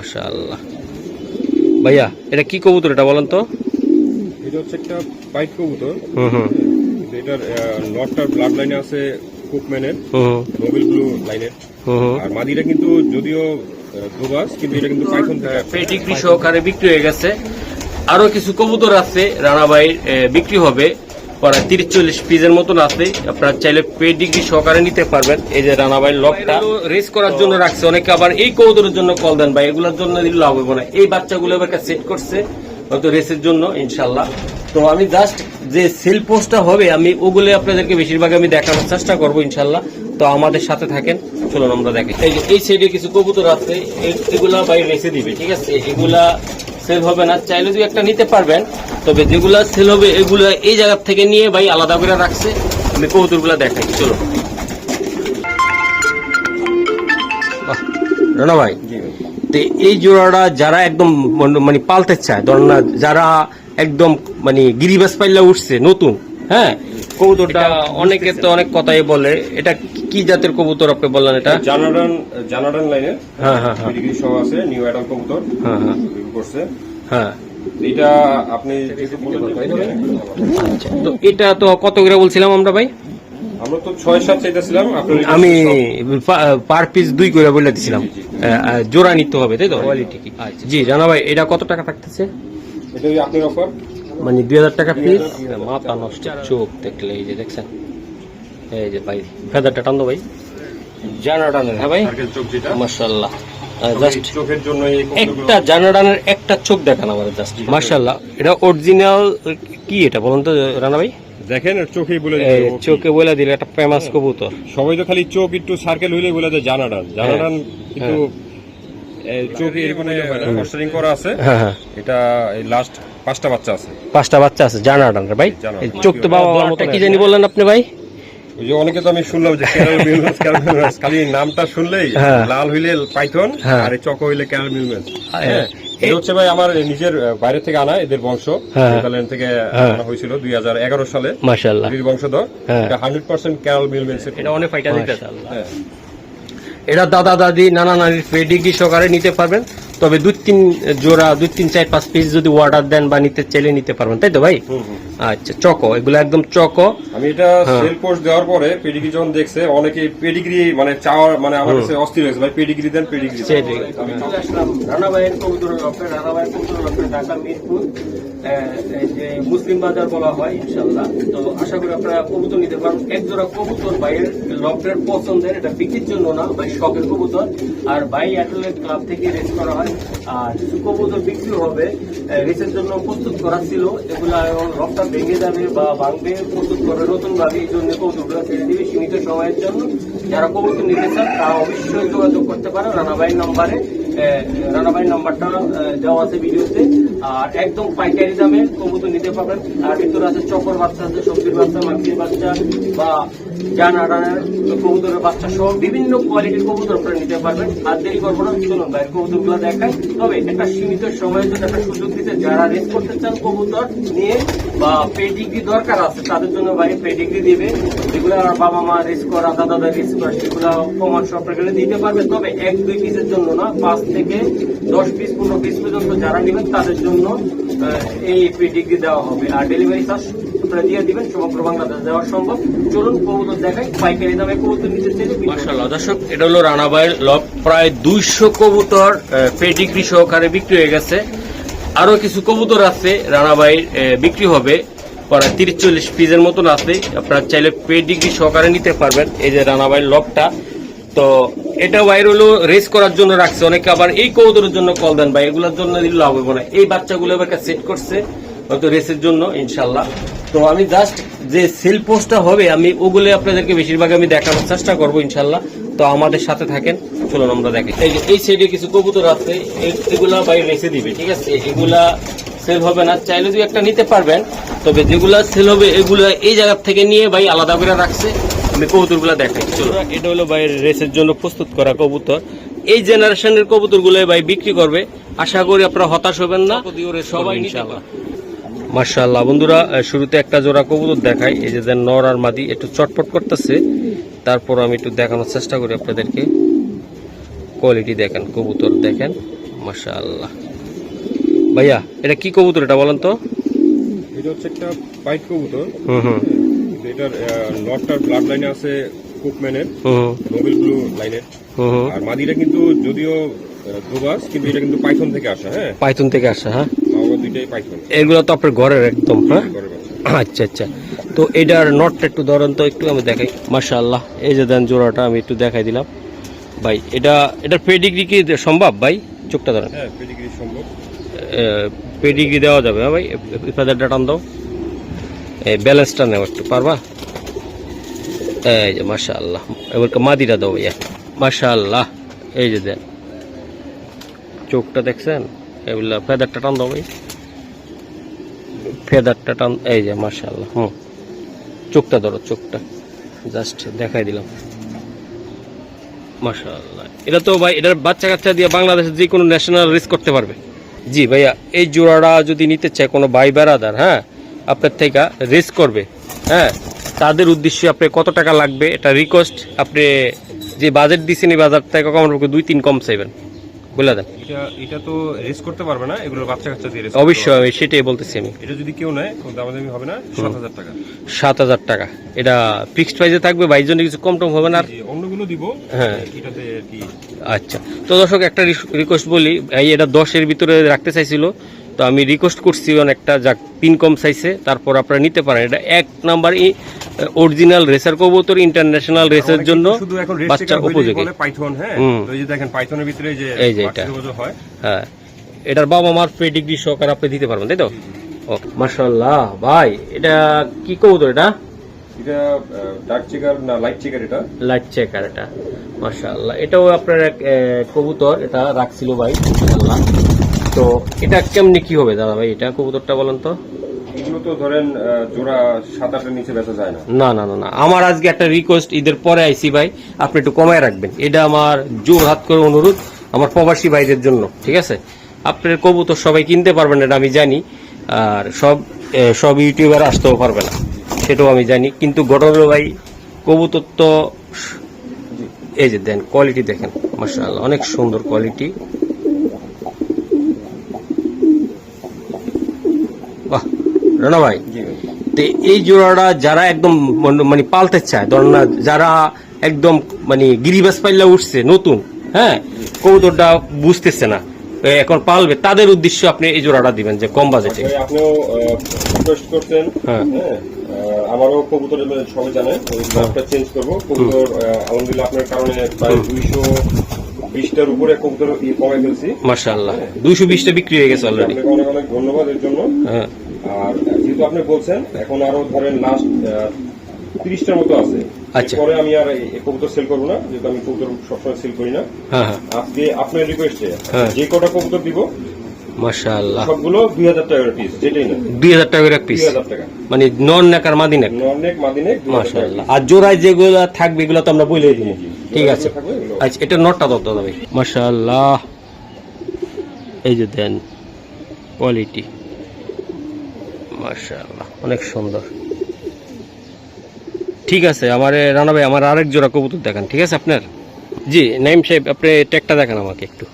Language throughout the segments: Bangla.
মাশাআল্লাহ। ভাইয়া এটা কি কবুতর এটা বলেন তো? এটা হচ্ছে একটা পাইট কবুতর। এটার নটটার ব্লাড লাইনে আছে কুকম্যানের, নোবেল ব্লু লাইনের। আর মাদিটা কিন্তু যদিও দুবাস, কিন্তু এটা কিন্তু পাইথন থেকে পেডিগ্রি সহকারে বিক্রি হয়ে গেছে। আরো কিছু কবুতর আছে রানাভাইয়ের বিক্রি হবে, প্রায় 30-40 পিসের মতন আছে। আপনারা চাইলে পেডিগ্রি সহকারে নিতে পারবেন। এই যে রানাভাইয়ের লকটা রেস করার জন্য রাখছে। অনেকে আবার এই কবুতরের জন্য কল দেন, ভাই এগুলোর জন্য দিলে লাভ হবে না। এই বাচ্চাগুলো এবার সেট করছে হয়তো রেসের জন্য ইনশাল্লাহ। তো আমি জাস্ট যে সেল পোস্টটা হবে আমি ওগুলো আপনাদেরকে বেশিরভাগ আমি দেখানোর চেষ্টা করবো ইনশাল্লাহ। তো আমাদের সাথে থাকেন, চলুন আমরা দেখি। এই যে এই সাইডে কিছু কবুতর আছে, এগুলা ভাই রেসে দিবে, ঠিক আছে? এগুলা সেল হবে না, চাইলে যদি একটা নিতে পারবেন। তবে যেগুলা সেল হবে এগুলা এই জায়গা থেকে নিয়ে ভাই আলাদা করে রাখছে। আমি কবুতরগুলা দেখাই, চলো। রানা ভাই, তো এই জোড়াটা যারা একদম মানে পালতে চায়, ধর না যারা একদম মানে গিরিবাস পাইলা উঠছে নতুন, হ্যাঁ কবুতরটা অনেকে তো অনেক কথাই বলে। এটা কি জাতের কবুতর আপনি বললেন? এটা জানাডান লাইনের। হ্যাঁ হ্যাঁ হ্যাঁ, পেডিগ্রি সহ আছে, নিউ অ্যাডাল্ট কবুতর। হ্যাঁ হ্যাঁ করছে। হ্যাঁ, এটা আপনি আচ্ছা। তো এটা তো কত করে বলছিলাম আমরা ভাই? আমরা তো 6-7 চাইতেছিলাম, আমি পার পিস 2 করে বলে দিছিলাম। জোড়া নিতে হবে, তাই তো? কোয়ালিটি কি? জি জানা ভাই, এটা কত টাকা থাকতেছে? এটা আপনার অফার মানে 2000 টাকা পিস। মাথা নষ্ট, চোখ দেখলে এই যে দেখছেন, এই যে ভাই ফেদারটা টান দো ভাই, জানাডানের। হ্যাঁ ভাই, মাশাআল্লাহ। জাস্ট চোখের জন্য একটা জানাডানের একটা চোখ দেখান আমার জাস্ট, মাশাআল্লাহ। এটা অরিজিনাল কি এটা বলুন তো রানা ভাই? দেখেন চোখেই বলে চোখে বলে দিলে একটা ফেমাস কবুতর। সবাই তো খালি চোখ একটু সার্কেল হইলে বলে দেয় জানাডান। কিন্তু চোখে এরকম ফস্টারিং করা আছে। এটা লাস্ট 5টা বাচ্চা আছে। 5টা বাচ্চা আছে জানাডানের ভাই। চোখ তো বাবা মতো কি জানি বললেন আপনি ভাই? ওই যে অনেকে তো আমি শুনলাম যে খালি নামটা শুনলেই লাল হইলে পাইথন আর চক হইলে ক্যারাল মিলম্যান। এটা হচ্ছে ভাই আমার নিজের বাইরে থেকে আনা, এদের বংশ নেদারল্যান্ড থেকে আনা হয়েছিল 2011 সালে। মাশাআল্লাহ, এর বংশধর। এটা 100% ক্যারাল মিলম্যান। এটা অনেক ফাইটার দিতেছে। এটা দাদা দাদি নানা নানির পেডিগ্রি সহকারে নিতে পারবেন। তবে 2-3 জোড়া 2-3-4-5 পিস যদি অর্ডার দেন বা নিতে চাইলে নিতে পারবেন, তাই তো ভাই? আচ্ছা, চকো এগুলো একদম চকো। আমি এটা সেল পোস্ট দেওয়ার পরে পেডিগ্রি যখন দেখছে অনেকে পেডিগ্রি মানে চাওয়ার মানে আমার কাছে অস্থির হয়েছে, ভাই পেডিগ্রি দেন পেডিগ্রি। আমি চলে আসলাম রানা ভাইয়ের কবুতর লফটে। রানা ভাইয়ের কবুতর লফটে ঢাকা মিরপুর, যে মুসলিম বাজার বলা হয় ইনশাআল্লাহ। তো আশা করি আপনারা কবুতর নিতে পারবেন। এক জোড়া কবুতর ভাইয়ের লফটের পছন্দের, এটা বিক্রির জন্য না ভাই, শখের কবুতর। আর ভাই অ্যাটলেট ক্লাব থেকে রেস করা হয়। আর কিছু কবুতর বিক্রি হবে, রেসের জন্য প্রস্তুত করা ছিল। এগুলা লফটা ভেঙে যাবে বা ভাঙবে, প্রস্তুত করবে নতুন ভাবে, এই জন্য কবুতরগুলো ছেড়ে দিবে সীমিত সময়ের জন্য। যারা কবুতর নিতে চান তারা অবশ্যই যোগাযোগ করতে পারে রানা ভাইয়ের নাম্বারে। রানা ভাইয়ের নাম্বারটা দেওয়া আছে ভিডিওতে। আর একদম পাইকারি দামে কবুতর নিতে পারবেন। আর ভিতরে আছে চকর বাচ্চা, আছে সবজির বাচ্চা, মাখির বাচ্চা বা জানাডানের কবুতরের বাচ্চা সহ বিভিন্ন কোয়ালিটির কবুতর আপনারা নিতে পারবেন। আর দেরি করবো না, চলুন ভাইয়ের কবুতরগুলো দেখায়। তবে একটা সীমিত সময়ের জন্য একটা সুযোগ দিতে, যারা রেস করতে চান কবুতর নিয়ে বা পেডিগ্রি দরকার আছে তাদের জন্য ভাই পেডিগ্রি দিবে। যেগুলো বাবা মা রেস করা, দাদা রেস করা, সেগুলো কমান সব দিতে পারবে। তবে 1-2 পিসের জন্য না, 5 থেকে 10 পিস 15 পিস পর্যন্ত যারা নেবেন তাদের জন্য এই পেডিগ্রি দেওয়া হবে। আর ডেলিভারি চার্জ আপনারা দিয়ে দিবেন, সমগ্র বাংলাদেশ দেওয়া সম্ভব। চলুন কবুতর দেখাই, পাইকারি দামে কবুতর নিতে চাইলে। মাশাআল্লাহ দর্শক, এটা হলো রানা ভাইয়ের লব। প্রায় 200 কবুতর পেডিগ্রি সহকারে বিক্রি হয়ে গেছে। আরো কিছু কবুতর আছে রানা ভাইয়ের বিক্রি হবে, প্রায় 30-40 পিসের মতন আছে। আপনারা চাইলে পেডিগ্রি সহকারে নিতে পারবেন। এই যে রানা ভাইয়ের লবটা, তো এটা ভাইয়ের হলো রেস করার জন্য রাখছে। অনেকে আবার এই কবুতরের জন্য কল দেন, ভাই এগুলোর জন্য দিলে লাভ হবে না। এই বাচ্চাগুলো এবার সেট করছে হয়তো রেসের জন্য ইনশাল্লাহ। তো আমি জাস্ট যে সেল পোস্টটা হবে আমি ওগুলো আপনাদেরকে বেশিরভাগ আমি দেখানোর চেষ্টা করবো ইনশাল্লাহ। তো আমাদের সাথে থাকেন, চলুন আমরা দেখি। এই যে এই সাইডে কিছু কবুতর আছে, এগুলা ভাই রেসে দিবে, ঠিক আছে? এগুলা সেল হবে না, চাইলে যদি একটা নিতে পারবেন। তবে যেগুলা সেল হবে এগুলা এই জায়গা থেকে নিয়ে ভাই আলাদা করে রাখছে। আমি কবুতরগুলো দেখাই, চলো। এটা হলো ভাই রেসের জন্য প্রস্তুত করা কবুতর। এই জেনারেশনের কবুতরগুলো ভাই বিক্রি করবে। আশা করি আপনারা হতাশ হবেন না, সবাই ইনশাআল্লাহ। মাশাআল্লাহ বন্ধুরা, শুরুতে একটা জোড়া কবুতর দেখাই। এই যে নর আর মাদি একটু চটপট করতেছে, তারপর আমি একটু দেখানোর চেষ্টা করি আপনাদেরকে। কোয়ালিটি দেখেন, কবুতর দেখেন, মাশাআল্লাহ। ভাইয়া এটা কি কবুতর এটা বলেন তো? এটা হচ্ছে একটা পাইট কবুতর। হুম। এটার নটটার ব্লাড লাইনে আছে কুকম্যানের, হুম নোবেল ব্লু লাইনের। হুম। আর মাদিটা কিন্তু যদিও দুবাস, কিন্তু এটা কিন্তু পাইথন থেকে আসা। হ্যাঁ, পাইথন থেকে আসা। হ্যাঁ, আমার দুইটাই পাইথন। এগুলো তো আপনার ঘরের একদম। হ্যাঁ, ঘরে বাচ্চা। আচ্ছা আচ্ছা। তো এটার নটটা একটু ধরেন তো, একটু আমি দেখাই। মাশাআল্লাহ, এই যে দেন জোড়াটা আমি একটু দেখাই দিলাম ভাই। এটার পেডিগ্রি কি সম্ভব ভাই? চোখটা ধরেন। হ্যাঁ, পেডিগ্রি সম্ভব। পেডিগ্রি দেওয়া যাবে? হ্যাঁ ভাই, ফেদারটা টান দাও, ব্যালেন্সটা নেও একটু, পারবা? এই যে মাশাআল্লাহ। এবার মাদিটা দাও ভাইয়া। মাশাআল্লাহ, এই যে দেন চোখটা দেখছেন, এগুলা ফেদারটা টান দাও ভাই, ফেদারটা টান। এই যে মাশাআল্লাহ। চোখটা ধরো, চোখটা জাস্ট দেখাই দিলাম। মাশাআল্লাহ। এটা তো ভাই, এটার বাচ্চা কাচ্চা দিয়ে বাংলাদেশের যে কোনো ন্যাশনাল রেস করতে পারবে। জি ভাইয়া, এই জোড়াটা যদি নিতে চায় কোনো ভাই বেড়াদার, হ্যাঁ, আপনার থেকে রেস করবে, হ্যাঁ, তাদের উদ্দেশ্যে আপনি কত টাকা লাগবে এটা রিকোয়েস্ট, আপনি যে বাজেট দিচ্ছেন এই বাজার থেকে কমার 2-3 কম চাইবেন, বলে দেন। এটা তো রেস করতে পারবে না, এগুলো বাচ্চা কাচ্চা দিয়ে রেস। অবশ্যই, আমি সেটাই বলতেছি। আমি এটা যদি কেউ নেয় কোনো দামাদামি হবে না, 7,000 টাকা। 7,000 টাকা। এটা ফিক্সড প্রাইসে থাকবে, ভাই জন্য কিছু কম টম হবে না? অন্যগুলো দিব। হ্যাঁ, এটাতে আর কি। আচ্ছা। তো দর্শক একটা রিকোয়েস্ট বলি, ভাই এটা 10-এর ভিতরে রাখতে চাইছিল, তো আমি রিকোয়েস্ট করছি অনেকটা, যাক 3 কম চাইছে, তারপর আপনারা নিতে পারেন। এটা 1 নাম্বার অরিজিনাল রেসার কবুতর, ইন্টারন্যাশনাল রেসের জন্য শুধু এখন বাচ্চা উপযোগী। বলে পাইথন। হ্যাঁ, তো এই যে দেখেন পাইথনের ভিতরে যে এই যে এটা হয়। হ্যাঁ, এটার বাবা মার পেডিগ্রি সহকারে আপনি দিতে পারবেন, তাই তো? ওকে, মাশাআল্লাহ ভাই। এটা কি কবুতর এটা? এটা ডার্ক চেকার না লাইট চেকার? এটা লাইট চেকার। এটা মাশাআল্লাহ, এটাও আপনার এক কবুতর, এটা রাখছিল ভাই মাশাআল্লাহ। তো এটা কেমনি কি হবে দাদা ভাই, এটা কবুতরটা বলেন তো? এগুলো তো ধরেন জোড়া 7-8-এর নিচে বেচা যায় না। না না না না, আমার আজকে একটা রিকোয়েস্ট, ঈদের পরে আইসি ভাই, আপনি একটু কমায় রাখবেন। এটা আমার জোর হাত করে অনুরোধ আমার প্রবাসী ভাইদের জন্য, ঠিক আছে? আপনার কবুতর সবাই কিনতে পারবেন না, এটা আমি জানি, আর সব ইউটিউবার আসতেও পারবে না, সেটাও আমি জানি। কিন্তু ঘটনা হলো ভাই, কবুতর তো এই যে দেন, কোয়ালিটি দেখেন মাশাআল্লাহ, অনেক সুন্দর কোয়ালিটি। বাহ রানা ভাই, তো এই জোড়াটা যারা একদম মানে পালতে চায়, ধরেন না, যারা একদম মানে গিরিবাস পাইলা উঠছে নতুন, হ্যাঁ, কবুতরটা বুঝতেছে না, এখন পালবে, তাদের উদ্দেশ্যে আপনি এই জোড়াটা দিবেন যে কম বাজেটে। আপনিও রিকোয়েস্ট করছেন। হ্যাঁ, আমারও কবুতরের সবাই জানে নামটা চেঞ্জ করবো। কবুতর আলহামদুলিল্লাহ আপনার কারণে প্রায় 220টার উপরে কবুতর কমাই ফেলছি মাশাআল্লাহ। 220টা বিক্রি হয়ে গেছে অলরেডি। আপনাকে অনেক অনেক ধন্যবাদ এর জন্য। হ্যাঁ, আর যেহেতু আপনি বলছেন, এখন আরো ধরেন লাস্ট 30টার মতো আছে। আচ্ছা, পরে আমি আর এই কবুতর সেল করবো না, যেহেতু আমি কবুতর সবসময় সেল করি না। হ্যাঁ হ্যাঁ, আজকে আপনার রিকোয়েস্টে হ্যাঁ, যে কটা কবুতর দিব মাশাআল্লাহ সবগুলো 2000 টাকা করে পিস, যেটাই না 2000 টাকা করে এক পিস, 2000 টাকা, মানে নন নেক আর মাদি নেক। ননেক মাদিনেক 2000 টাকা। মাশাআল্লাহ। আর জোড়ায় যেগুলো থাকবে এগুলো তো আমরা বলে দিই। ঠিক আছে, থাকবে এগুলো। আচ্ছা, এটা নটটা দাও দাদা ভাই। মাশাআল্লাহ, এই যে দেন কোয়ালিটি, মাশাআল্লাহ অনেক সুন্দর। ঠিক আছে, আমার রানা ভাই, আমার আরেক জোড়া কবুতর দেখান, ঠিক আছে আপনার? জি নাইম সাহেব, আপনি ট্যাগটা দেখান আমাকে একটু।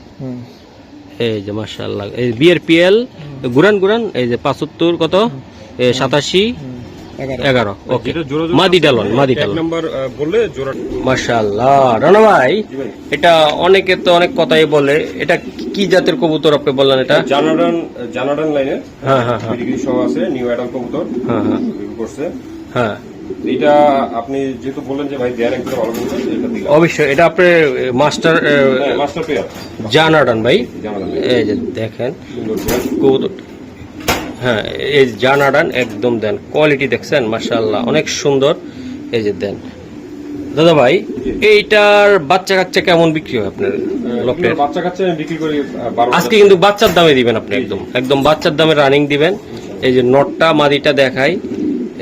এই যে মাশাআল্লাহ, এই বিআরপিএল গুরান, এই যে 75 কত 87 11। ওকে, মাদি ডালন, এক নাম্বার বললে জোড়া। মাশাআল্লাহ রানা ভাই, এটা অনেকে তো অনেক কথাই বলে, এটা কি জাতের কবুতর আপনি বললেন? এটা জানাডান লাইনের। হ্যাঁ হ্যাঁ হ্যাঁ, ডিগ্রি সহ আছে, নিউ অ্যাডাল্ট কবুতর। হ্যাঁ হ্যাঁ করছে। হ্যাঁ, এটা আপনি যেহেতু বললেন যে ভাই দেয়ার একটা ভালো কবুতর, এটা দিলাম। অবশ্যই, এটা আপনার মাস্টার পেয়ার জানাডান ভাই। জানাডান, এই যে দেখেন কবুতর, হ্যাঁ, এই জানাডান একদম দেন, কোয়ালিটি দেখছেন মাশাআল্লাহ অনেক সুন্দর। এই যে দেন দাদা ভাই, এইটার বাচ্চা কাচ্চা কেমন বিক্রি হয় আপনার লফটের? বাচ্চা কাচ্চা বিক্রি করি 12। আজকে কিন্তু বাচ্চার দামে দিবেন আপনি, একদম বাচ্চার দামে রানিং দিবেন। এই যে নটটা মাদিটা দেখাই,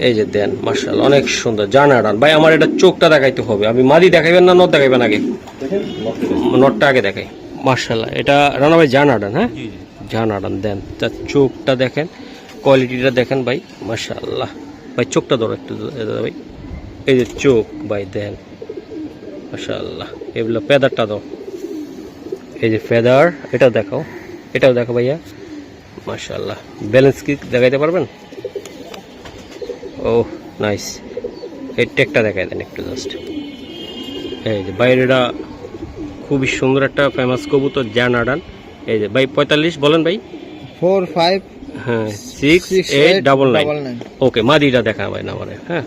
এই যে দেন মাশাআল্লাহ অনেক সুন্দর জানাডান ভাই। আমার এটা চোখটা দেখাইতে হবে, আমি মাদি দেখাইবেন না নট দেখাইবেন আগে? নটটা আগে দেখাই। মাশাআল্লাহ, এটা রানা ভাই জানাডান। হ্যাঁ, জানাডান দেন, তার চোখটা দেখেন, কোয়ালিটিটা দেখেন ভাই মাশাআল্লাহ। ভাই চোখটা ধরো একটু দাদা ভাই, এই যে চোখ ভাই দেন মাশাআল্লাহ। এগুলো পেদারটা দাও, এই যে ফেদার, এটাও দেখাও, এটাও দেখো ভাইয়া, মাশাআল্লাহ। ব্যালেন্স কি দেখাইতে পারবেন? ও নাইস। এই টেকটা দেখাই দেন একটু জাস্ট। এই যে বাইরেটা খুবই সুন্দর একটা ফেমাস কবুতর জানাডান। এই যে ভাই 45 বলেন ভাই। 45 হ্যাঁ 6899। ওকে মাদিটা দেখা ভাই না মানে। হ্যাঁ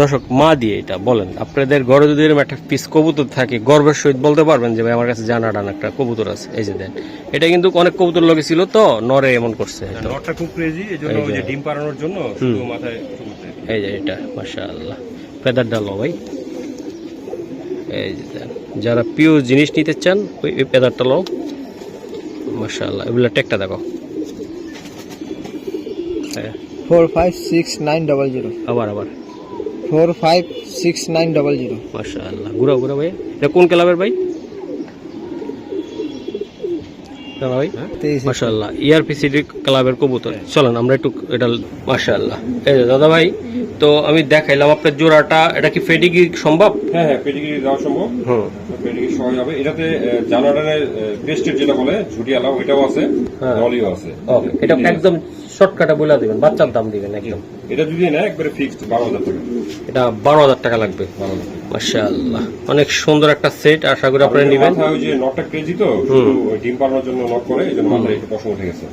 দর্শক মাদি এটা বলেন, আপনাদের ঘরে যদি এরকম একটা পিস কবুতর থাকে গর্বের সহিত বলতে পারবেন যে ভাই আমার কাছে জানাডান একটা কবুতর আছে। এই যে দেন, এটা কিন্তু অনেক কবুতর লগে ছিল তো নরে এমন করছে। নটটা খুব ক্রেজি, এজন্য ওই যে ডিম পাড়ানোর জন্য শুধু মাথায় চুমুতে। এই যে এটা মাশাআল্লাহ ফেদার ডালো ভাই। এই যে দেন, যারা পিওর জিনিস নিতে চান ওই ফেদারটা লো মাশাআল্লাহ। এগুলা টেকটা দেখো। হ্যাঁ 456900 আবার আবার 456900 মাশাআল্লাহ। ঘুরা ঘুরা ভাই, এটা কোন ক্লাবের ভাই? ভাই মাশাআল্লাহ ইআরপি সিটি ক্লাবের কবুতর। চলেন আমরা একটু এটা মাশাআল্লাহ। এই যে দাদা ভাই, তো আমি দেখাইলাম আপনার জোড়াটা, এটা কি ফেডিগি সম্ভব? হ্যাঁ হ্যাঁ পেডিগ্রি দেওয়া সম্ভব। পেডিগ্রি সহজ হবে। এটাতে জানাডানের ক্রেস্টেড যেটা বলে ঝুটিয়ালা ওইটাও আছে, রলিও আছে। ওকে, এটা একদম শর্টকাটে বলে দিবেন, বাচ্চার দাম দিবেন একদম। এটা যদি না একবারে ফিক্সড 12,000 টাকা। এটা 12,000 টাকা লাগবে। মাশাআল্লাহ অনেক সুন্দর একটা সেট, আশা করি আপনারা নেবেন। মাথা ওই যে নটটা ক্রেজি তো, শুধু ওই ডিম পাড়ানোর জন্য নট করে, এজন্য মাথায় একটু পশম উঠে গেছে।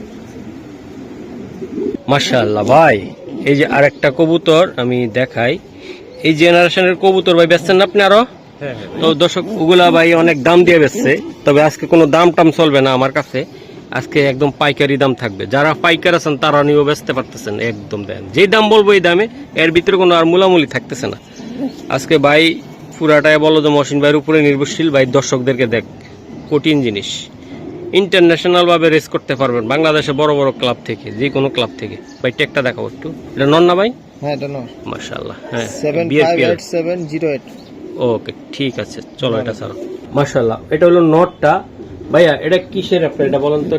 মাশাআল্লাহ ভাই, এই যে আরেকটা কবুতর আমি দেখাই। এই জেনারেশনের কবুতর ভাই বেচছেন না আপনি আরো? হ্যাঁ তো দর্শক ওগুলা ভাই অনেক দাম দিয়ে বেচছে, তবে আজকে কোনো দাম টাম চলবে না আমার কাছে, আজকে একদম পাইকারি দাম থাকবে। যারা পাইকার আছেন তারা নিয়েও বেচতে পারতেছেন একদম, দেন যেই দাম বলবো এই দামে, এর ভিতরে কোনো আর মূলামূলি থাকতেছে না। আজকে ভাই পুরাটাই বলো যে মহসিন ভাইয়ের উপরে নির্ভরশীল। ভাই দর্শকদেরকে দেখ কঠিন জিনিস, ইন্টারন্যাশনাল ভাবে রেস করতে পারবেন বাংলাদেশে বড় বড় ক্লাব থেকে, যে কোনো ক্লাব থেকে। ভাই টেকটা দেখাবো একটু, এটা নন না ভাই? হ্যাঁ এটা নর। মাশাআল্লাহ। হ্যাঁ 758708। ওকে ঠিক আছে, চলো এটা ছাড়ো। মাশাআল্লাহ এটা হলো নটটা। ভাইয়া এটা কিসের আপনার, এটা বলেন তো।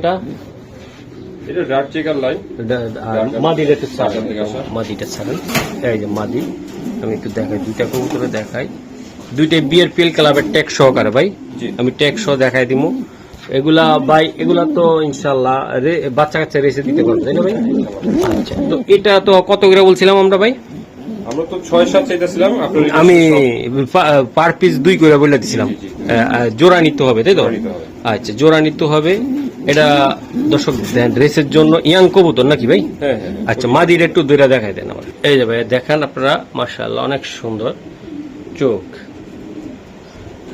এটা ডার্ক চেকার লাইন। মাদিটা একটু ছাড়েন, মাদিটা ছাড়েন। এই যে মাদি আমি একটু দেখাই, দুইটা কবুতরে দেখাই, দুইটাই বিআরপিএল ক্লাবের ট্যাগ সহকারে ভাই। আমি ট্যাগ সহ দেখাই দিব। এগুলা ভাই এগুলা তো ইনশাল্লাহ বাচ্চা কাচ্চা রেসে দিতে পারবে, তাই না ভাই? আচ্ছা, তো এটা তো কত করে বলছিলাম আমরা ভাই? আমরা তো 6-7 চাইতেছিলাম, আমি পার পিস 2 করে বলে দিছিলাম। জোড়া নিতে হবে তাই তো? আচ্ছা জোড়া নিতে হবে। এটা দর্শক রেসের জন্য ইয়াং কবুতর নাকি ভাই? হ্যাঁ। আচ্ছা মাদির একটু দুইটা দেখাই দেন আমার। এই যে ভাই দেখেন আপনারা, মাশাআল্লাহ অনেক সুন্দর চোখ।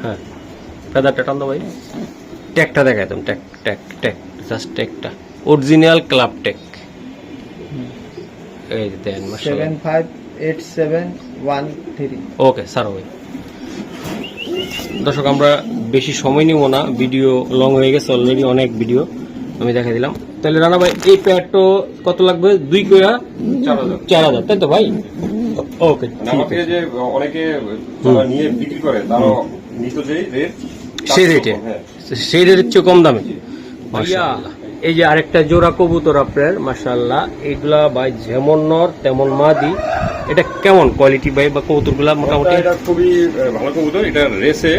হ্যাঁ ফেদারটা টান দাও ভাই। ট্যাগটা দেখাই দেন, ট্যাগ ট্যাগ ট্যাগ জাস্ট ট্যাগটা অরিজিনাল ক্লাব ট্যাগ। এই দেন মাশাআল্লাহ 758713। ওকে স্যার ভাই। দর্শক আমরা বেশি সময় নিব না, ভিডিও লং হয়ে গেছে অলরেডি, অনেক ভিডিও আমি দেখাই দিলাম। তাহলে রানা ভাই এই প্যাডটা কত লাগবে? 2 কইরা 4000 তাই তো ভাই? ওকে আমাকে যে অনেকে যারা নিয়ে বিক্রি করে তারা নিত যে রেট সেই রেটে, সেই রেটের চেয়ে কম দামে। মাশাআল্লাহ এই যে আরেকটা জোড়া কবুতর আপনার, মাশাআল্লাহ এগুলা ভাই যেমন নর তেমন মাদি। এটা কেমন কোয়ালিটি ভাই বা কবুতরগুলা? মোটামুটি এটা খুবই ভালো কবুতর। এটা রেসে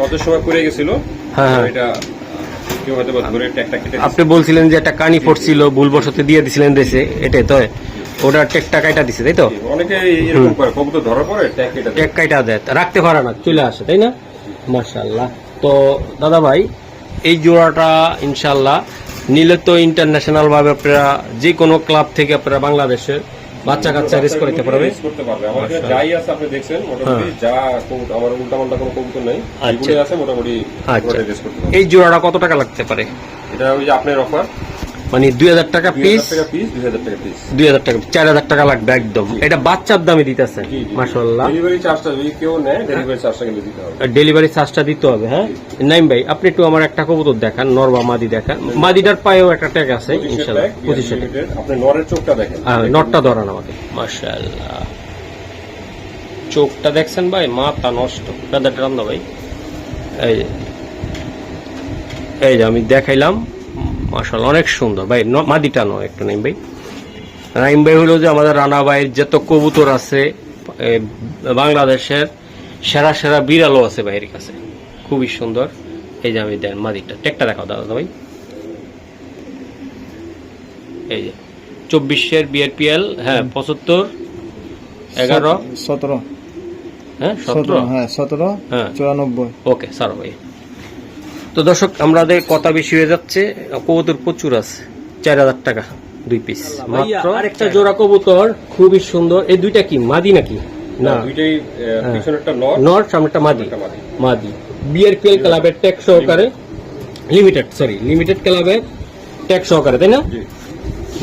কত সময় করে গেছিল। হ্যাঁ এটা কেউ হয়তো ধরে ট্যাগটা কেটে আপনি বলছিলেন যে একটা কানি পড়ছিল ভুলবশত দিয়ে দিছিলেন রেসে, এটাই তো? ওটা টেকটা কাইটা দিছে তাই তো? অনেকে এরকম করে, কবুতর ধরার পরে ট্যাগ কাইটা দেয়, রাখতে পারে না, চলে আসে তাই না? মাশাআল্লাহ। তো দাদা ভাই এই জোড়াটা ইনশাআল্লাহ নিলে তো ইন্টারন্যাশনাল ভাবে আপনারা যে কোনো ক্লাব থেকে আপনারা বাংলাদেশের বাচ্চা কাচ্চা রেস করতে পারবে। করতে পারবে। আমাদের যাই আছে আপনি দেখছেন, মোটামুটি যা আমার উল্টাপাল্টা কোনো কবুতর নেই, যেগুলো আছে মোটামুটি রেস করতে পারবে। এই জোড়াটা কত টাকা লাগতে পারে? এটা ওই যে আপনার অফার, মানে 2000 টাকা পিস, 2000 টাকা পিস, 2000 টাকা 4000 টাকা লাগবে একদম। এটা বাচ্চার দামে দিতেছে মাশাআল্লাহ। ডেলিভারি চার্জটা যদি কেউ নেয়, ডেলিভারি চার্জটা কিন্তু দিতে হবে, ডেলিভারি চার্জটা দিতে হবে। হ্যাঁ নাইম ভাই আপনি একটু আমার একটা কবুতর দেখান, নর বা মাদি দেখান। মাদিটার পায়েও একটা ট্যাগ আছে ইনশাআল্লাহ 2500 টাকা। আপনি নরের চোখটা দেখেন, নটটা ধরান আমাকে। মাশাআল্লাহ চোখটা দেখছেন ভাই, মাথা নষ্ট। ফেদারটা টান দাও ভাই। এই যে আমি দেখাইলাম, মাশাআল্লাহ অনেক সুন্দর ভাই। মাদিটা নয় একটু নাইম ভাই। নাইম ভাই হলো যে আমাদের রানা ভাইয়ের যত কবুতর আছে বাংলাদেশের সেরা সেরা বিড়ালও আছে ভাইয়ের কাছে, খুবই সুন্দর। এই যে আমি দেন মাদিটা টেকটা দেখাও দাদা ভাই, এই যে 24-এর বিআরপিএল, হ্যাঁ 75 11 17 হ্যাঁ 17 হ্যাঁ 17 হ্যাঁ 94 ওকে স্যার ভাই। তো দর্শক আমাদের কথা বেশি হয়ে যাচ্ছে, কবুতর প্রচুর আছে, 4000 টাকা 2 পিস মাত্র। আরেকটা জোড়া কবুতর খুবই সুন্দর, এই দুইটা কি মাদি নাকি? না দুইটাই পিছনেরটা নর, নর, সামনেরটা মাদি। একটা মাদি। মাদি বিআরপিএল ক্লাবের ট্যাগ সহকারে, লিমিটেড ক্লাবের ট্যাগ সহকারে, তাই না? জি।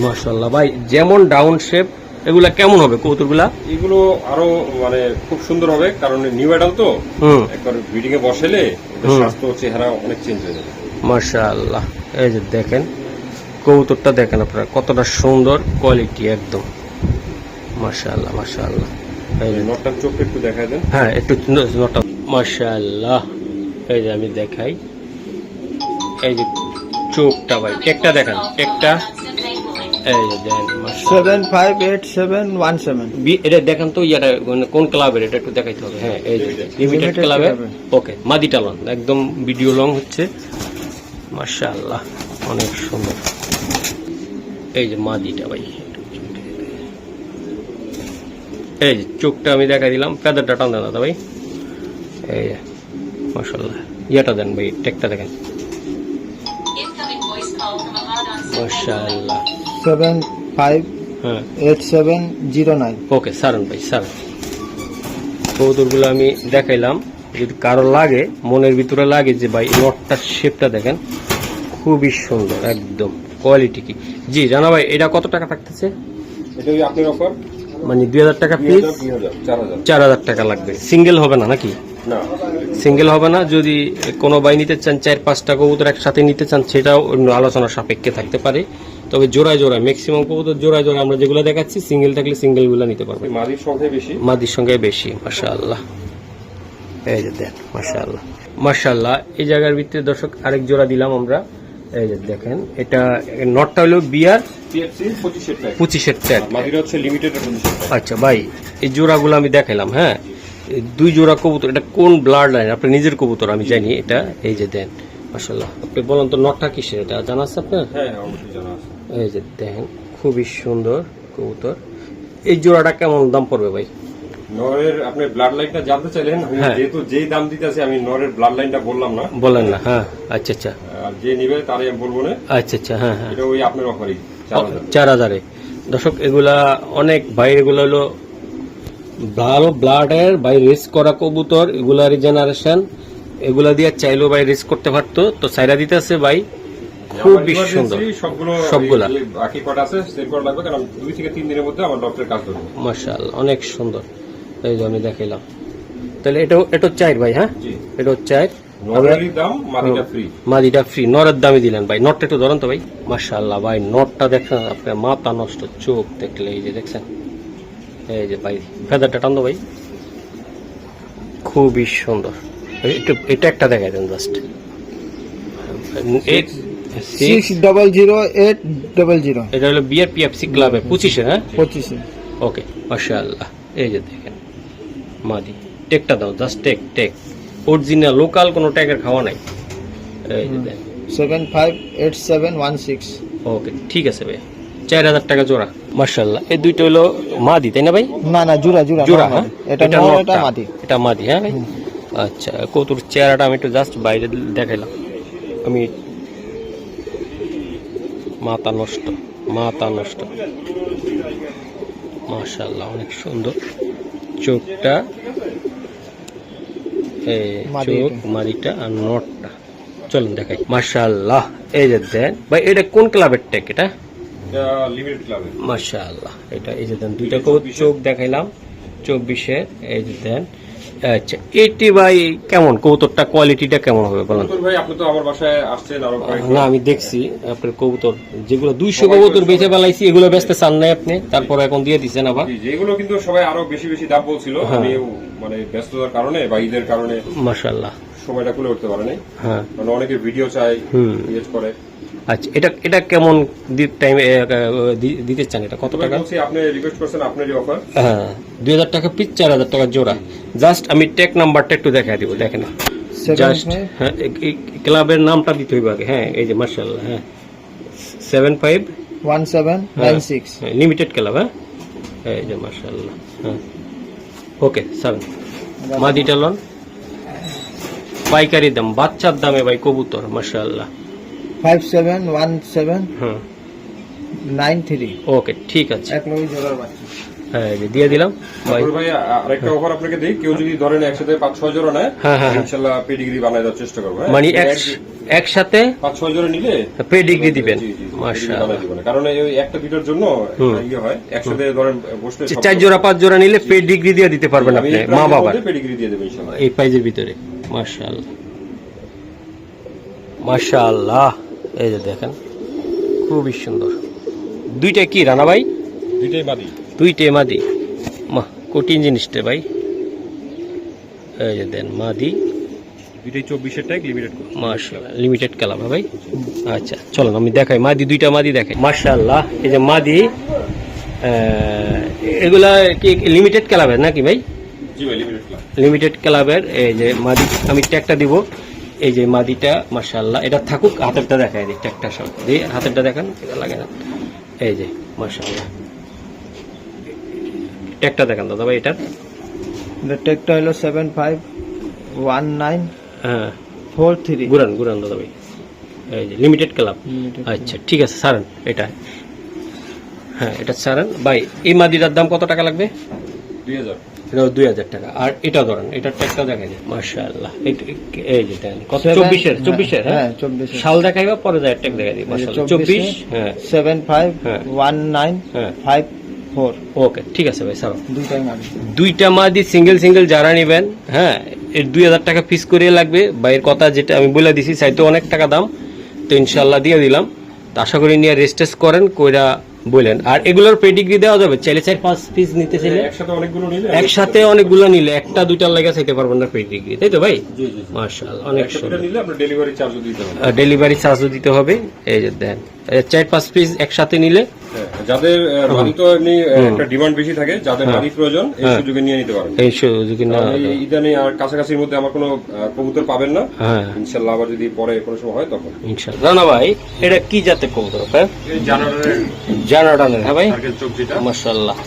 মাশাআল্লাহ ভাই, যেমন ডাউন শেপ, এগুলা কেমন হবে কবুতরগুলা? এগুলো আরো মানে খুব সুন্দর হবে, কারণ নিউ অ্যাডাল তো, হুম একবার ব্রিডিং এ বসালে এদের স্বাস্থ্য চেহারা অনেক চেঞ্জ হয়ে যাবে। মাশাআল্লাহ, এই যে দেখেন কবুতরটা দেখেন আপনারা কতটা সুন্দর কোয়ালিটি একদম, মাশাআল্লাহ মাশাআল্লাহ। এই যে নটটার চোখটা একটু দেখায় দেন। হ্যাঁ একটু নটা, মাশাআল্লাহ। এই যে আমি দেখাই, এই যে চোখটা ভাই, টেকটা দেখেন, টেকটা এই যে দেন, মাশাআল্লাহ। 758717 এটা দেখেন তো, ইয়াটা মানে কোন ক্লাবের, এটা একটু দেখাইতে হবে। হ্যাঁ এই যে লিমিটেড Limited ক্লাবের, ক্লাবের। ওকে মাদিটা লং, একদম ভিডিও লং হচ্ছে, মাশাআল্লাহ অনেক সুন্দর। এই যে মাদিটা ভাই, এই যে চোখটা আমি দেখাই দিলাম, ফেদারটা টান দেন দাদা ভাই, এই যে মাশাআল্লাহ। ইয়াটা দেন ভাই, টেকটা দেখেন, মাশাআল্লাহ। 758709 হ্যাঁ ওকে সারন ভাই, সারন। কবুতরগুলো আমি দেখাইলাম, যদি কারো লাগে, মনের ভিতরে লাগে যে ভাই নটটার শেপটা দেখেন, খুবই সুন্দর একদম, কোয়ালিটি কি। জি জানা ভাই, এটা কত টাকা থাকতেছে? এটা ওই আপনার অফার, মানে 2000 টাকা পিস, 4000 4000 টাকা লাগবে। সিঙ্গেল হবে না নাকি? না, সিঙ্গেল হবে না। যদি কোনো ভাই নিতে চান 4-5টা কবুতর একসাথে নিতে চান, সেটাও অন্য আলোচনা সাপেক্ষে থাকতে পারে। তবে জোড়ায় ম্যাক্সিমাম কবুতর জোড়ায় আমরা যেগুলো দেখাচ্ছি, সিঙ্গেল থাকলে সিঙ্গেল গুলো নিতে পারবে, মাদির সংখ্যা বেশি, মাদির সঙ্গে বেশি। মাশাআল্লাহ, এই যে দেন, মাশাআল্লাহ মাশাআল্লাহ। এই জায়গার ভিতরে দর্শক আরেক জোড়া দিলাম আমরা, এই যে দেখেন, এটা নটটা হলো বিআর টিএফসি 25 টাকা, 25-এর ট্যাগ। মাদির হচ্ছে লিমিটেড 25 টাকা। আচ্ছা ভাই, এই জোড়াগুলো আমি দেখাইলাম, হ্যাঁ এই 2 জোড়া কবুতর, এটা কোন ব্লাড লাইন? আপনার নিজের কবুতর আমি জানি এটা, এই যে দেন মাশাআল্লাহ। আপনি বলেন তো নটটা কিসের, এটা জানা আছে আপনার? হ্যাঁ অবশ্যই জানা আছে। এই যে দেখেন খুবই সুন্দর কবুতর। এই জোড়াটা কেমন দাম পড়বে ভাই? নরের আপনি ব্লাড লাইনটা জানতে চাইলেন, আমি হ্যাঁ। যেহেতু যেই দাম দিতেছে আমি নরের ব্লাড লাইনটা বললাম না, বলেন না, হ্যাঁ আচ্ছা আচ্ছা আর যে নিবে তারই আমি বলবো না, আচ্ছা আচ্ছা, হ্যাঁ হ্যাঁ এটা ওই আপনার অফারই 4000। 4000-এ। দর্শক এগুলা অনেক ভাই, এগুলো হলো ভালো ব্লাডের ভাই রেস করা কবুতর, এগুলার জেনারেশন, এগুলা দিয়ে চাইলেও ভাই রেস করতে পারতো, তো চাইরা দিতে আছে ভাই, খুবই সুন্দর সবগুলা। বাকি কটা আছে সেল করা লাগবে, কারণ 2 থেকে 3 দিনের মধ্যে আমার ডক্টরের কাজ করবে। মাশাআল্লাহ অনেক সুন্দর, এই যে আমি দেখাইলাম। তাহলে এটা 4 ভাই, হ্যাঁ জি, এটা 4, নরেরই দাম, মাদিটা ফ্রি। মাদিটা ফ্রি, নরের দামই দিলেন ভাই। নটটা একটু ধরেন তো ভাই, মাশাআল্লাহ ভাই, নটটা দেখছেন আপনার, মাথা নষ্ট, চোখ দেখলে এই যে দেখছেন, এই যে ভাই ফেদারটা টান দো ভাই, খুবই সুন্দর। এটা একটা দেখাই দেন জাস্ট, 600800 এটা হলো বিআরপিএফসি ক্লাবের 25-এ, হ্যাঁ 25 ওকে মাশাআল্লাহ। এই যে দেখেন মাদি, টেকটা দাও জাস্ট, টেক অরিজিনাল লোকাল, কোনো ট্যাগের খাওয়া নাই। এই যে দেখেন 758716 ওকে ঠিক আছে ভাই, 4000 টাকা জোড়া। মাশাআল্লাহ, এই দুইটা হলো মাদি তাই না ভাই? না জোড়া জোড়া, হ্যাঁ এটা নর, এটা মাদি। এটা মাদি, হ্যাঁ ভাই। আচ্ছা, কতুর চেহারাটা আমি একটু জাস্ট বাইরে দেখাইলাম, আমি মাথা নষ্ট মাশাআল্লাহ অনেক সুন্দর চোখটা, এই চোখ, মাদিটা আর নটটা। চলুন দেখাই, মাশাআল্লাহ। এই যে দেন ভাই, এটা কোন ক্লাবের ট্যাগ? এটা লিমিটেড ক্লাবে। মাশাআল্লাহ, এটা এই যে দেন, দুইটা চোখ দেখাইলাম 24-এ, এই যে দেন। আচ্ছা, এটি ভাই কেমন কবুতরটা, কোয়ালিটিটা কেমন হবে বলেন? ভাই আপনি তো আমার বাসায় আসছেন আরো না, আমি দেখছি আপনার কবুতর, যেগুলো 200 কবুতর বেচে বেলাইছি, এগুলো বেচতে চান নাই আপনি, তারপর এখন দিয়ে দিচ্ছেন আবার। যেগুলো কিন্তু সবাই আরো বেশি দাম বলছিল, আমি মানে ব্যস্ততার কারণে বা ঈদের কারণে মাশাআল্লাহ সময়টা খুলে উঠতে পারে নাই। হ্যাঁ, মানে অনেকে ভিডিও চাই, ইয়েস করে। আচ্ছা, এটা কেমন টাইমে দিতে চান? এটা কত টাকা? আপনি রিকোয়েস্ট করছেন, আপনারই অফার। হ্যাঁ 2000 টাকা পিস, 4000 টাকা জোড়া। জাস্ট আমি টেক নাম্বারটা একটু দেখাই দিব, দেখেন জাস্ট হ্যাঁ ক্লাবের নামটা দিতে হইবে আগে। হ্যাঁ এই যে মাশাআল্লাহ, হ্যাঁ 751796 লিমিটেড ক্লাব। হ্যাঁ এই যে মাশাআল্লাহ। হ্যাঁ ওকে স্যার, মাদিটা লন পাইকারি দাম, বাচ্চার দামে ভাই কবুতর মাশাআল্লাহ। 571793 হ্যাঁ ওকে ঠিক আছে, এক লই জোড়ার বাচ্চা। হ্যাঁ এই যে দিয়ে দিলাম ভাই। তারপর ভাই আরেকটা অফার আপনাকে দেই, কেউ যদি ধরেন একসাথে 5-6 জোড়া নেয়, হ্যাঁ, হ্যাঁ, হ্যাঁ। ইনশাআল্লাহ পেডিগ্রি বানায় দেওয়ার চেষ্টা করব। মানে একসাথে 5-6 জোড়া নিলে পেডিগ্রি দিবেন জি, জি, পেডিগ্রি মাশাআল্লাহ। বানায় দিবেন। কারণ এই একটা দুটোর জন্য ইয়ে হয়, একসাথে ধরেন বসলে 4 জোড়া 5 জোড়া নিলে পেডিগ্রি দিয়ে দিতে পারবেন আমি আপনি এই মা প্রাইজের বাবার, মধ্যে পেডিগ্রি দিয়ে দেব ইনশাআল্লাহ। এই প্রাইজের ভিতরে মাশাআল্লাহ মাশাআল্লাহ। এই যে দেখেন খুবই সুন্দর। দুইটা কি রানা ভাই? দুইটাই বাদি। দুইটাই মাদি, মা কঠিন জিনিসটা ভাই। এই যে দেন মাদি, দুইটাই 24 এর ট্যাগ লিমিটেড করে। মাশাআল্লাহ লিমিটেড কালার ভাই। আচ্ছা চলুন আমি দেখাই মাদি, দুইটা মাদি দেখাই মাশাআল্লাহ। এই যে মাদি, এগুলা কি লিমিটেড ক্লাবের নাকি ভাই? জি ভাই লিমিটেড ক্লাব। লিমিটেড ক্লাবের। এই যে মাদি আমি ট্যাগটা দিব, এই যে মাদিটা মাশাআল্লাহ। এটা থাকুক, হাতেরটা দেখাই দিই, ট্যাগটা সব দিয়ে হাতেরটা দেখান, এটা লাগে না। এই যে মাশাআল্লাহ ট্যাগটা দেখান দাদা ভাই। এটার টেকটা হলো 751943 হ্যাঁ গুরান দাদা ভাই। এই যে লিমিটেড ক্লাব। আচ্ছা ঠিক আছে সারান এটা। হ্যাঁ এটা সারান ভাই। এই মাদিটার দাম কত টাকা লাগবে? 2000। এটা 2000 টাকা। আর এটা ধরেন, এটার ট্যাগটা দেখা যায় মাশাআল্লাহ। এই যে দেন কত? 24 হ্যাঁ হ্যাঁ 24 সাল দেখাইবা, পরে যায় ট্যাগ দেখাই দিই মাশাআল্লাহ। 24 হ্যাঁ 751954 ওকে ঠিক আছে ভাই সারান। দুইটাই মাদি। দুইটা মাদি সিঙ্গেল যারা নেবেন, হ্যাঁ এর 2000 টাকা পিস করে লাগবে। ভাইয়ের কথা যেটা আমি বলে দিছি, চাইতে অনেক টাকা দাম, তো ইনশাআল্লাহ দিয়ে দিলাম। তো আশা করি নিয়ে রেস্টেস করেন কইরা বলেন। আর এগুলোর পেডিগ্রি দেওয়া যাবে, চাইলে 4-5 পিস নিতে চাইলে একসাথে অনেকগুলো নিলে একটা দুইটার লাগা চাইতে পারবেন না পেডিগ্রি, তাই তো ভাই? জি জি মাশাআল্লাহ অনেক সুন্দর। নিলে আপনার ডেলিভারি চার্জও দিতে হবে। ডেলিভারি চার্জও দিতে হবে। এই যে দেন 4-5 পিস একসাথে নিলে, যাদের মাদি তো এমনি একটা ডিমান্ড বেশি থাকে, যাদের মাদি প্রয়োজন এই সুযোগে নিয়ে নিতে পারেন। এই সুযোগে না ইদানিং আর কাছাকাছির মধ্যে আমার কোনো কবুতর পাবেন না। হ্যাঁ ইনশাআল্লাহ আবার যদি পরে কোনো সময় হয় তখন ইনশাআল্লাহ। না ভাই এটা কি জাতের কবুতর? এই জানারের জানাডানের। হ্যাঁ ভাই টার্গেট চোখ যেটা মাশাআল্লাহ।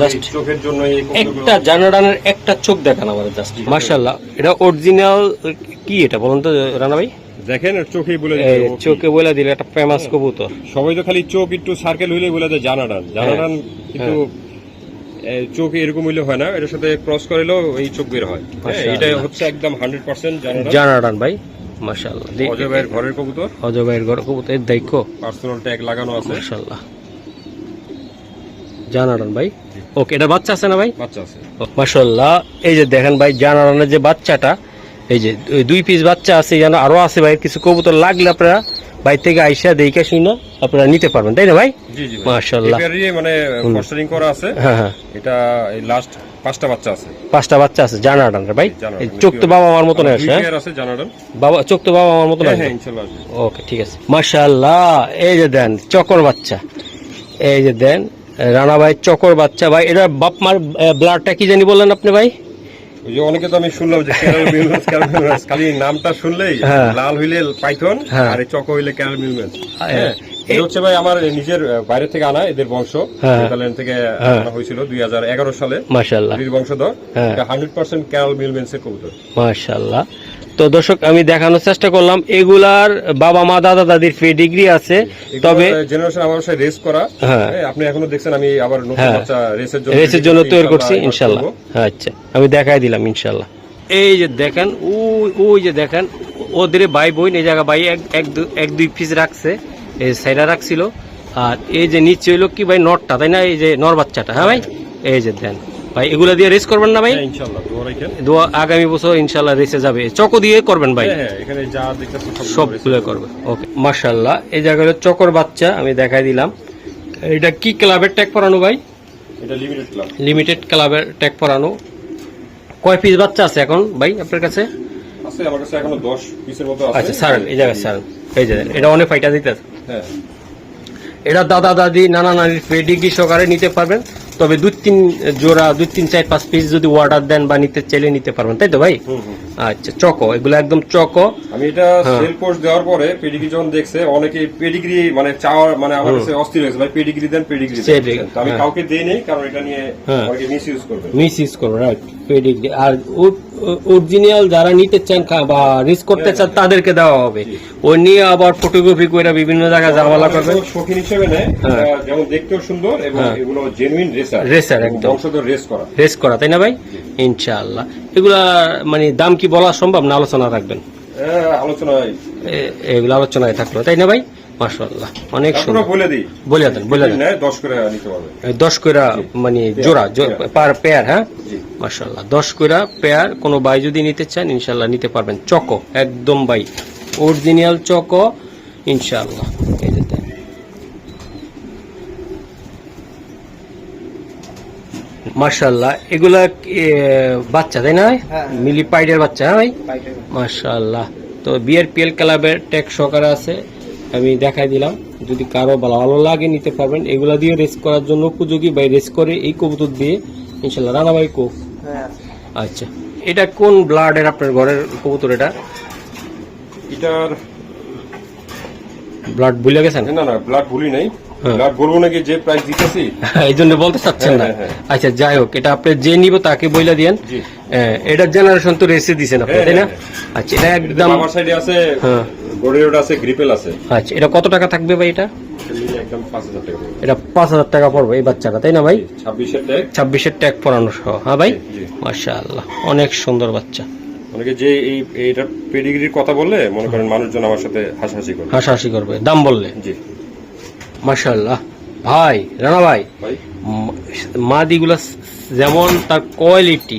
জাস্ট চোখের জন্য এই একটা জানাডানের একটা চোখ দেখান আমার জাস্ট মাশাআল্লাহ। এটা অরিজিনাল কি এটা বলুন তো রানা ভাই? দেখেন চোখেই বলে এই চোখে বলে দিলে একটা ফেমাস কবুতর। সবাই তো খালি চোখ একটু সার্কেল হইলে বলে দেয় জানাডান কিন্তু চোখ এরকম হইলে হয় না, এটার সাথে ক্রস করেলেও এই চোখ বের হয়। এটা হচ্ছে একদম 100% জানাডান ভাই মাশাআল্লাহ। অজয় ভাইয়ের ঘরের কবুতর, অজয় ভাইয়ের ঘরের কবুতর দেখো পার্সোনাল ট্যাগ লাগানো আছে মাশাআল্লাহ। জানাডান ভাই ওকে। এটা বাচ্চা আছে না ভাই? বাচ্চা আছে মাশাআল্লাহ। এই যে দেখেন ভাই জানাডানের যে বাচ্চাটা, এই যে 2 পিস বাচ্চা আছে, যেন আরো আছে ভাই। কিছু কবুতর লাগলে আপনারা ভাই থেকে আইসা দেখে শুনে আপনারা নিতে পারবেন, তাই না ভাই? জি জি মাশাআল্লাহ। মানে ফস্টারিং করা আছে। হ্যাঁ হ্যাঁ এটা এই লাস্ট 5টা বাচ্চা আছে। 5টা বাচ্চা আছে জানাডানের ভাই। জানাডান। এই চোখ তো বাবা আমার মতন আছে। হ্যাঁ আছে জানাডান বাবা, চোখ তো বাবা আমার মতন আছে। হ্যাঁ ইনশাআল্লাহ আছে। ওকে ঠিক আছে মাশাআল্লাহ। এই যে দেন চকর বাচ্চা, এই যে দেন রানা ভাই চকর বাচ্চা ভাই। এটা বাপ মার ব্লাডটা কি জানি বললেন আপনি ভাই? ওই যে অনেকে তো আমি শুনলাম যে ক্যারামেল খালি নামটা শুনলেই লাল হইলে পাইথন আর এই চকো হইলে ক্যারামেল মিলমেন্স। এটা হচ্ছে ভাই আমার নিজের বাইরে থেকে আনা, এদের বংশ নেদারল্যান্ড থেকে আনা হয়েছিল 2011 সালে। মাশাআল্লাহ এর বংশধর। এটা 100% ক্যারামেল মিলমেন্স এর কবুতর মাশাআল্লাহ। তো দর্শক আমি দেখানোর চেষ্টা করলাম, এগুলার বাবা মা দাদা দাদির পেডিগ্রি আছে, তবে জেনারেশন আমার সাথে রেস করা। আপনি এখনো দেখছেন আমি আবার নতুন বাচ্চা রেসের জন্য তৈরি করছি ইনশাআল্লাহ। আচ্ছা আমি দেখাই দিলাম ইনশাআল্লাহ। এই যে দেখেন ওই যে দেখেন ওদের ভাই বোন এই জায়গা ভাই এক দুই পিস রাখছে, এই সাইডা রাখছিল। আর এই যে নিচে হইলো কি ভাই নরটা, তাই না? এই যে নর বাচ্চাটা। হ্যাঁ ভাই এই যে দেন ভাই, এগুলা দিয়ে রেস করবেন না ভাই? ইনশাআল্লাহ দোয়া আগামী বছর ইনশাআল্লাহ রেসে যাবে, চকো দিয়ে করবেন ভাই। এখানে যা দেখতেছেন সবগুলো করবে। ওকে মাশাআল্লাহ। এই জায়গায় চকর বাচ্চা আমি দেখাই দিলাম। এটা কি ক্লাবের ট্যাগ পরানো ভাই? এটা লিমিটেড ক্লাব। লিমিটেড ক্লাবের ট্যাগ পরানো। কয় পিস বাচ্চা আছে এখন ভাই আপনার কাছে? আছে আমার কাছে এখনো 10 পিসের মতো আছে। আচ্ছা স্যার এই জায়গায় স্যার এই যে এটা অনেক ফাইটা দিতে আছে। হ্যাঁ এটা দাদা দাদি নানা নানির পেডিগ্রি সহকারে নিতে পারবেন। তবে 2-3 জোড়া 2-3-4-5 পিস যদি অর্ডার দেন বা নিতে চাইলে নিতে পারবেন, তাই তো ভাই? আচ্ছা, চকো, এগুলো একদম চকো। আমি এটা সেল পোস্ট দেওয়ার পরে পেডিগ্রি যখন দেখছে অনেকে পেডিগ্রি মানে চাওয়ার মানে আমার কাছে অস্থির হয়েছে, ভাই পেডিগ্রি দেন পেডিগ্রি দেন। তো আমি কাউকে দেই নাই, কারণ এটা নিয়ে অনেকে মিস ইউজ করবে। Right, pedigree. আর অরিজিনাল যারা নিতে চান বা রিস্ক করতে চান তাদেরকে দেওয়া হবে। ওই নিয়ে আবার ফটোগ্রাফি করে বিভিন্ন জায়গায় ঝামেলা করবে। শৌখিন হিসেবে নেয়, যেমন দেখতেও সুন্দর এবং এগুলো জেনুইন রেসার, একদম বংশধর রেস করা, তাই না ভাই? ইনশাআল্লাহ। এগুলা মানে দাম কি বলা সম্ভব না আলোচনা রাখবেন? আলোচনায় এগুলো আলোচনায় থাকলো, তাই না ভাই? মাশাআল্লাহ, অনেক সুন্দর। বলে দেন 10 করে নিতে পারবে। 10 কইরা মানে জোড়া পার পেয়ার। হ্যাঁ, মাশাআল্লাহ, 10 কইরা পেয়ার। কোনো ভাই যদি নিতে চান ইনশাআল্লাহ নিতে পারবেন। চকো একদম ভাই, অরিজিনাল চকো ইনশাআল্লাহ। এই যে দেন, মাশাআল্লাহ, এগুলা বাচ্চা, তাই না? মিলি পাইডের বাচ্চা। হ্যাঁ ভাই, মাশাআল্লাহ। তো বিআরপিএল ক্লাবের ট্যাগ সহকারে আছে, আমি দেখাই দিলাম। যদি কারো ভালো লাগে নিতে পারবেন। এগুলা দিয়ে রেস করার জন্য উপযোগী, ভাই রেস করে এই কবুতর দিয়ে ইনশাআল্লাহ। রানা ভাই কো? আচ্ছা, এটা কোন ব্লাডের আপনার ঘরের কবুতর? এটার ব্লাড ভুলে গেছেন? না ব্লাড ভুলি নাই, ব্লাড বলবো নাকি যে প্রাইস দিতেছি এই জন্য বলতে চাচ্ছেন না। আচ্ছা, যাই হোক, এটা আপনি যে নিব তাকে বইলা দিয়েন। এটা জেনারেশন তো রেসে দিছেন আপনি, তাই না? আচ্ছা, এটা একদম আমার সাইডে আছে, গড়েরটা আছে, গ্রিপেল আছে। আচ্ছা, এটা কত টাকা থাকবে ভাই? এটা একদম 5000 টাকা। এটা 5000 টাকা পড়বে এই বাচ্চাটা, তাই না ভাই? 26 এর ট্যাগ পরানো সহ। হ্যাঁ ভাই, মাশাআল্লাহ, অনেক সুন্দর বাচ্চা। অনেকে যে এইটা পেডিগ্রির কথা বললে মনে করেন মানুষজন আমার সাথে হাসাহাসি করবে দাম বললে। জি, মাশাআল্লাহ। ভাই রানা ভাই, মাদিগুলা যেমন তার কোয়ালিটি,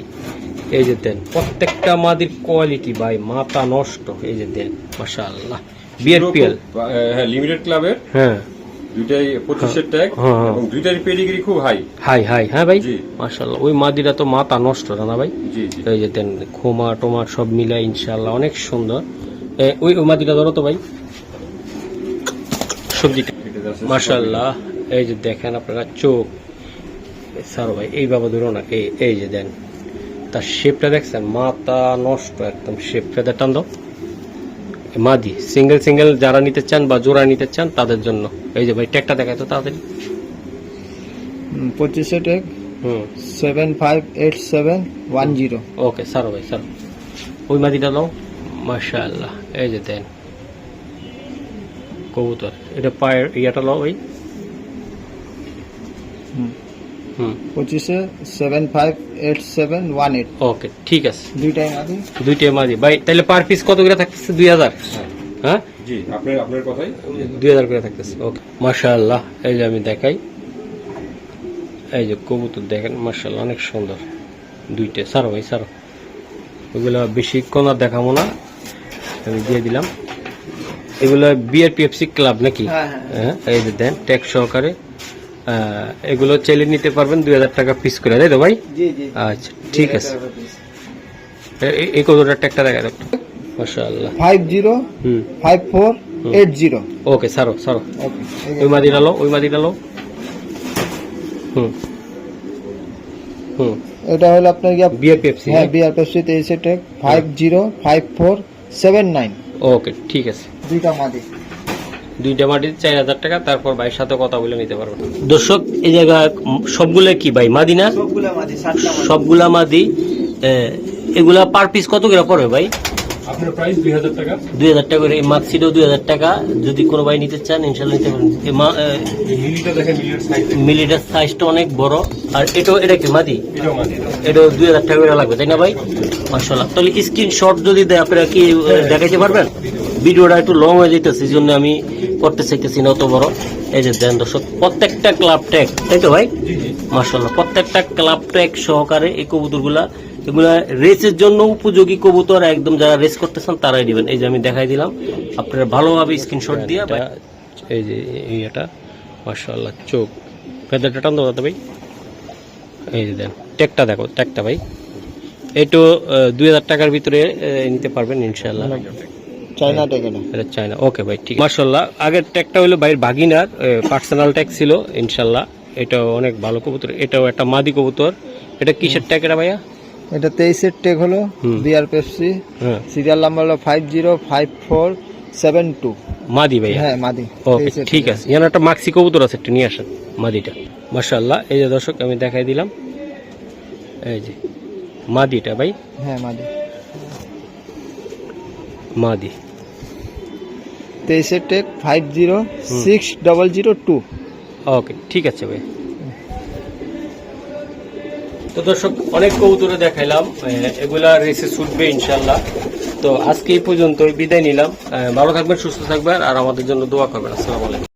এই যে দেন, প্রত্যেকটা মাদির কোয়ালিটি ভাই মাথা নষ্ট। এই যে দেন, মাশাআল্লাহ। বিআরপিএল লিমিটেড ক্লাবের, দুইটাই 25 এর ট্যাগ এবং দুইটারই পেডিগ্রি খুব হাই। হ্যাঁ ভাই, মাশাআল্লাহ। ওই মাদিরা তো মাথা নষ্ট, রানা ভাই। এই যে দেন, খোমা টোমা সব মিলা ইনশাআল্লাহ অনেক সুন্দর। ওই মাদিটা ধরো তো ভাই, সবজিটা, মাশাআল্লাহ। এই যে দেখেন আপনারা, চোখ সারো ভাই, এইভাবে ধরো না। এই যে দেন, তার শেপটা দেখছেন, মাথা নষ্ট একদম। শেপ ফেদার টান দাও। মাদি সিঙ্গেল যারা নিতে চান বা জোড়া নিতে চান তাদের জন্য। এই যে ভাই, ট্যাগটা দেখায় তো তাড়াতাড়ি। 25 ট্যাগ 758710। ওকে, সারো ভাই, সারো। ওই মাদিটা দাও। মাশাআল্লাহ, এই যে দেন কবুতর। এটা পায়ের ইয়াটা লাও ভাই। 25 758718। ওকে, ঠিক আছে। দুইটাই মাদি ভাই। তাহলে পার পিস কত করে থাকতেছে? 2000। হ্যাঁ জি, আপনার কথাই 2000 করে থাকতেছে। ওকে, মাশাআল্লাহ। এই যে আমি দেখাই, এই যে কবুতর দেখেন, মাশাআল্লাহ অনেক সুন্দর। দুইটা সারো ভাই, সারো। ওগুলো বেশিক্ষণ আর দেখাবো না, আমি দিয়ে দিলাম। এগুলো বিআরপিএফসি ক্লাব নাকি? হ্যাঁ, এই যে দেন, ট্যাগ সহকারে। এগুলো চাইলে নিতে পারবেন 2000 টাকা পিস করে, তাই তো ভাই? আচ্ছা, ঠিক আছে। এই কবুতরটার ট্যাগটা দেখা যাক, মাশাআল্লাহ। 505480। ওকে, সারো। ওই মাদিটা লো। এটা হলো আপনার বিআরপিএফসি। হ্যাঁ, বিআরপিএফসি 23 ট্যাগ 505479। ওকে, ঠিক আছে। দুইটা মাদি 4000 টাকা। তারপর ভাইয়ের সাথে কথা বলে নিতে পারবেন। দর্শক, এই জায়গায় সবগুলো কি ভাই মাদি না? সবগুলা মাদি। এগুলা পার পিস কত করে পড়বে ভাই? আপনার প্রাইস 2000 টাকা। 2000 টাকা করে। মাক্সিডো 2000 টাকা। যদি কোনো ভাই নিতে চান ইনশাআল্লাহ নিতে পারবেন। মিলিটা দেখেন, মিলিটার সাইজটা অনেক বড়। আর এটা কি মাদি? এটা 2000 টাকা করে লাগবে, তাই না ভাই? মাশাআল্লাহ। তাহলে স্ক্রিনশট যদি দেয় আপনারা কি দেখাইতে পারবেন? ভিডিওটা একটু লং হয়ে যেতেছে, এই জন্য আমি করতে চাইতেছি না অত বড়। এই যে দেন দর্শক, প্রত্যেকটা ক্লাব ট্যাগ, তাই তো ভাই? মাশাআল্লাহ, প্রত্যেকটা ক্লাব ট্যাগ সহকারে এই কবুতরগুলা। এগুলা রেসের জন্য উপযোগী কবুতর, একদম যারা রেস করতেছেন তারাই নেবেন। এই যে আমি দেখাই দিলাম, আপনারা ভালোভাবে স্ক্রিনশট দিয়ে। এই যে এটা মাশাআল্লাহ, চোখ ফেদারটা টান দাও ভাই। এই যে দেন, ট্যাগটা দেখো, ট্যাগটা ভাই। এইটো 2000 টাকার ভিতরে নিতে পারবেন ইনশাআল্লাহ। চায়না ট্যাগ, এটা চায়না। ওকে ভাই, ঠিক। মাশাআল্লাহ, আগের ট্যাগটা হলো ভাইয়ের ভাগিনার পার্সোনাল ট্যাগ ছিল ইনশাআল্লাহ। এটাও অনেক ভালো কবুতর, এটাও একটা মাদি কবুতর। এটা কিসের ট্যাগ এটা ভাইয়া? এটা 23-এর টেক হলো হুম। বিআর পেপসি, হ্যাঁ সিরিয়াল নাম্বার হলো 505472। মাদি ভাইয়া। হ্যাঁ মাদি। ওকে 23-এর ঠিক tag। আছে, এখানে একটা মাক্সি কবুতর আছে, একটু নিয়ে আসেন মাদিটা। মাশাআল্লাহ, এই যে দর্শক আমি দেখাই দিলাম, এই যে মাদিটা ভাই, হ্যাঁ মাদি। মাদি। 23-এর টেক 506002। ওকে ঠিক আছে ভাই। তো দর্শক অনেক কবুতরে দেখাইলাম, এগুলা রেসে ছুটবে ইনশাল্লাহ। তো আজকে এই পর্যন্ত বিদায় নিলাম। ভালো থাকবেন, সুস্থ থাকবেন, আর আমাদের জন্য দোয়া করবেন। আসসালামু আলাইকুম।